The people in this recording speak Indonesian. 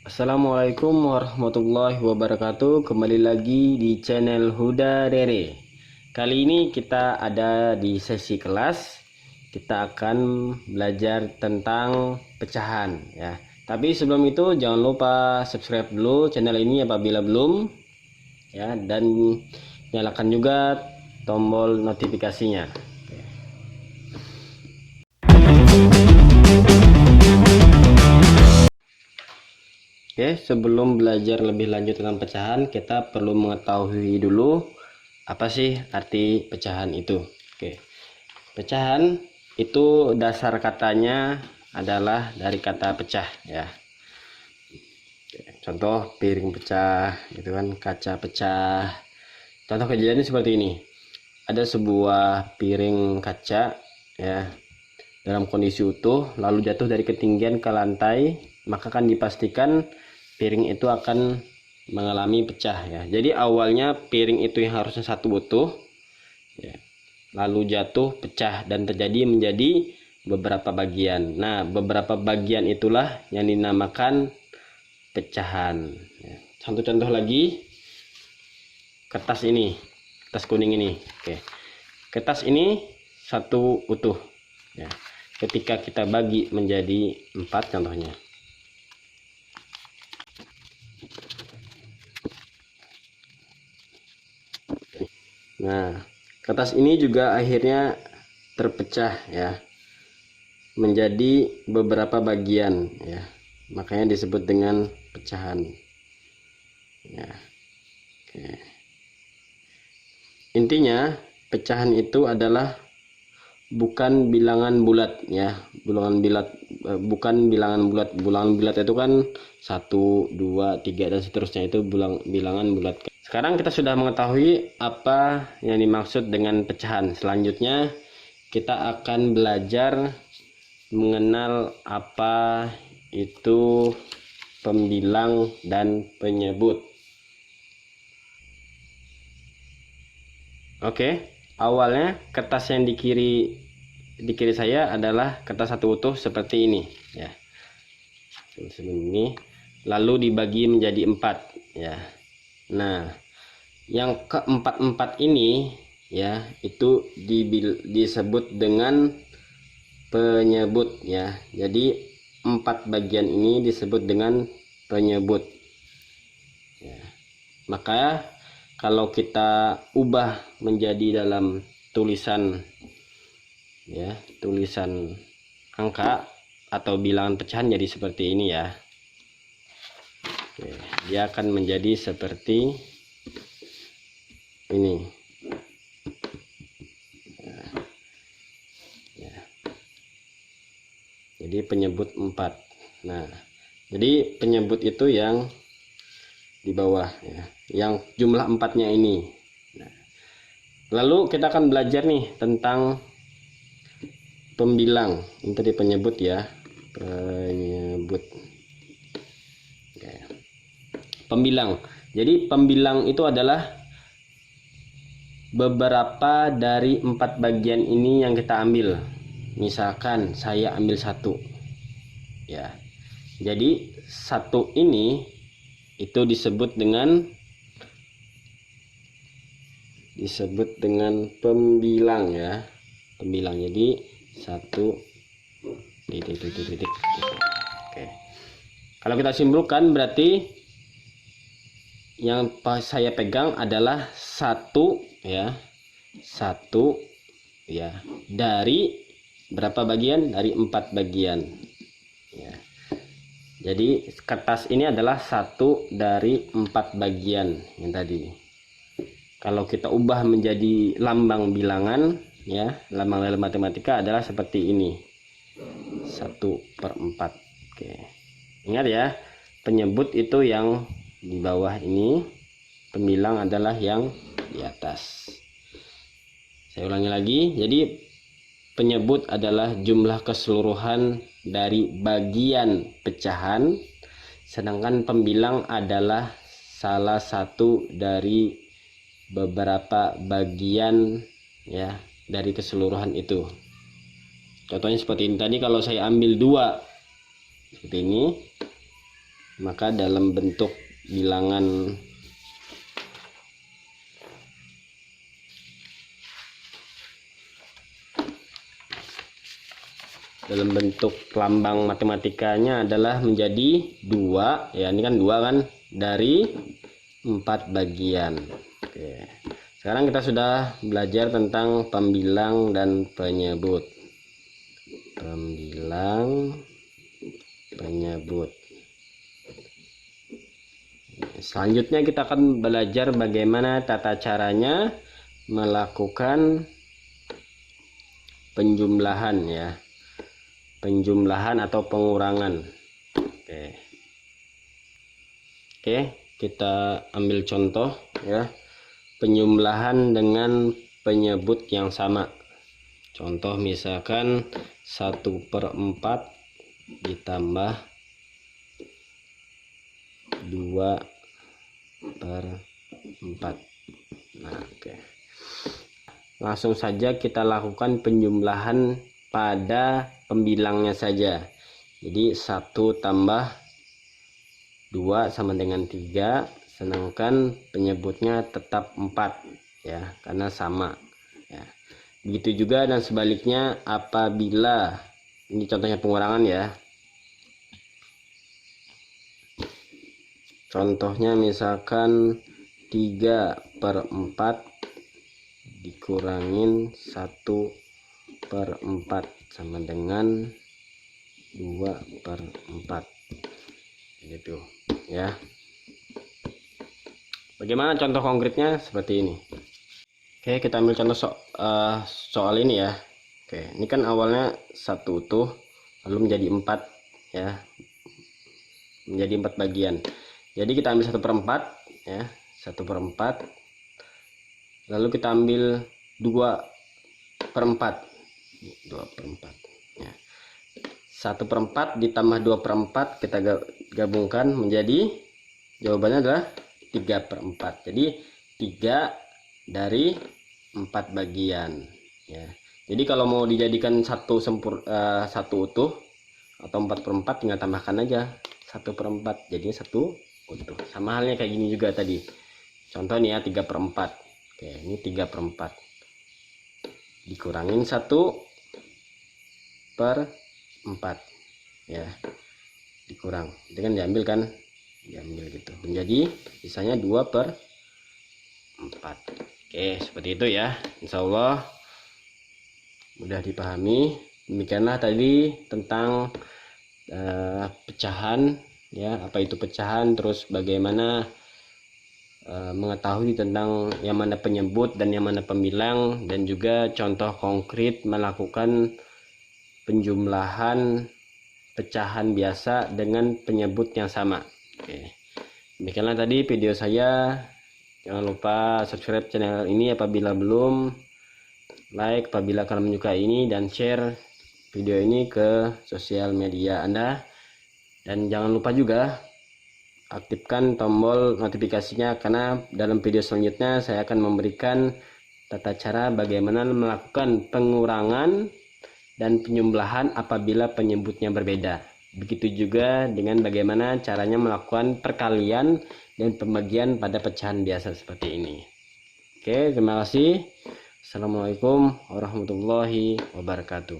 Assalamualaikum warahmatullahi wabarakatuh. Kembali lagi di channel Huda Dere. Kali ini kita ada di sesi kelas. Kita akan belajar tentang pecahan ya. Tapi sebelum itu jangan lupa subscribe dulu channel ini apabila belum ya, dan nyalakan juga tombol notifikasinya. Oke, sebelum belajar lebih lanjut tentang pecahan, kita perlu mengetahui dulu apa sih arti pecahan itu. Oke, pecahan itu dasar katanya adalah dari kata pecah ya. Oke, contoh piring pecah, gitu kan, kaca pecah. Contoh kejadiannya seperti ini. Ada sebuah piring kaca ya, dalam kondisi utuh lalu jatuh dari ketinggian ke lantai, maka kan dipastikan piring itu akan mengalami pecah ya. Jadi awalnya piring itu yang harusnya satu utuh ya, lalu jatuh pecah dan terjadi menjadi beberapa bagian. Nah, beberapa bagian itulah yang dinamakan pecahan ya. Contoh-contoh lagi, kertas ini, kertas kuning ini. Oke, kertas ini satu utuh ya. Ketika kita bagi menjadi 4 contohnya, nah kertas ini juga akhirnya terpecah ya menjadi beberapa bagian ya, makanya disebut dengan pecahan ya. Oke. Intinya pecahan itu adalah bukan bilangan bulat ya, bukan bilangan bulat. Bilangan bulat itu kan 1, 2, 3 dan seterusnya, itu bilangan bulat. Sekarang kita sudah mengetahui apa yang dimaksud dengan pecahan. Selanjutnya kita akan belajar mengenal apa itu pembilang dan penyebut. Oke, awalnya kertas yang di kiri saya adalah kertas satu utuh seperti ini ya, seperti ini, lalu dibagi menjadi 4 ya. Nah, yang keempat-empat ini ya, itu disebut dengan penyebut ya. Jadi 4 bagian ini disebut dengan penyebut ya. Maka kalau kita ubah menjadi dalam tulisan ya, tulisan angka atau bilangan pecahan, jadi seperti ini ya. Oke, dia akan menjadi seperti ini ya. Jadi penyebut 4. Nah, jadi penyebut itu yang di bawah ya, yang jumlah 4-nya ini. Nah, lalu kita akan belajar nih tentang pembilang. Ini tadi penyebut ya, penyebut. Oke. Pembilang. Jadi pembilang itu adalah beberapa dari 4 bagian ini yang kita ambil. Misalkan saya ambil 1 ya, jadi 1 ini itu disebut dengan pembilang ya, pembilang. Jadi 1 titik. Oke, kalau kita simpulkan berarti yang saya pegang adalah 1 ya, 1 ya, dari berapa bagian? Dari 4 bagian ya. Jadi kertas ini adalah 1 dari 4 bagian yang tadi. Kalau kita ubah menjadi lambang bilangan ya, lambang dalam matematika adalah seperti ini, 1/4. Oke, ingat ya, penyebut itu yang di bawah ini, pembilang adalah yang di atas. Saya ulangi lagi, jadi penyebut adalah jumlah keseluruhan dari bagian pecahan, sedangkan pembilang adalah salah satu dari beberapa bagian ya dari keseluruhan itu. Contohnya seperti ini tadi, kalau saya ambil 2 seperti ini, maka dalam bentuk bilangan lambang matematikanya adalah menjadi 2 ya. Ini kan 2 kan dari 4 bagian. Oke. Sekarang kita sudah belajar tentang pembilang dan penyebut. Pembilang, penyebut. Selanjutnya kita akan belajar bagaimana tata caranya melakukan penjumlahan ya. Penjumlahan atau pengurangan. Oke, kita ambil contoh ya. Penjumlahan dengan penyebut yang sama. Contoh misalkan 1/4 ditambah 2/4. Nah, oke. Langsung saja kita lakukan penjumlahan pada pembilangnya saja. Jadi 1 tambah 2 sama dengan 3, sedangkan penyebutnya tetap 4 ya, karena sama ya. Begitu juga dan sebaliknya apabila, ini contohnya pengurangan ya. Contohnya misalkan 3/4 dikurangin 1/4 sama dengan 2/4 gitu ya. Bagaimana contoh konkretnya? Seperti ini. Oke, kita ambil contoh soal ini ya. Oke, ini kan awalnya 1 utuh lalu menjadi 4 ya, menjadi 4 bagian. Jadi kita ambil 1/4 ya, 1/4, lalu kita ambil 2/4 ya. 1/4 ditambah 2/4 kita gabungkan menjadi, jawabannya adalah 3/4. Jadi 3 dari 4 bagian ya. Jadi kalau mau dijadikan satu utuh atau 4/4 tinggal tambahkan aja 1/4 jadinya 1 utuh. Sama halnya kayak gini juga tadi. Contoh nih ya, 3/4. Oke, ini 3/4 dikurangin 1/4 ya, dikurang, itu kan diambil gitu, menjadi sisanya 2/4. Oke, seperti itu ya. Insya Allah mudah dipahami. Demikianlah tadi tentang pecahan ya, apa itu pecahan, terus bagaimana mengetahui tentang yang mana penyebut dan yang mana pembilang, dan juga contoh konkret melakukan penjumlahan pecahan biasa dengan penyebut yang sama. Oke. Demikianlah tadi video saya. Jangan lupa subscribe channel ini apabila belum, like apabila kalian menyukai ini, dan share video ini ke sosial media Anda. Dan jangan lupa juga aktifkan tombol notifikasinya, karena dalam video selanjutnya saya akan memberikan tata cara bagaimana melakukan pengurangan dan penjumlahan apabila penyebutnya berbeda. Begitu juga dengan bagaimana caranya melakukan perkalian dan pembagian pada pecahan biasa seperti ini. Oke, terima kasih. Assalamualaikum warahmatullahi wabarakatuh.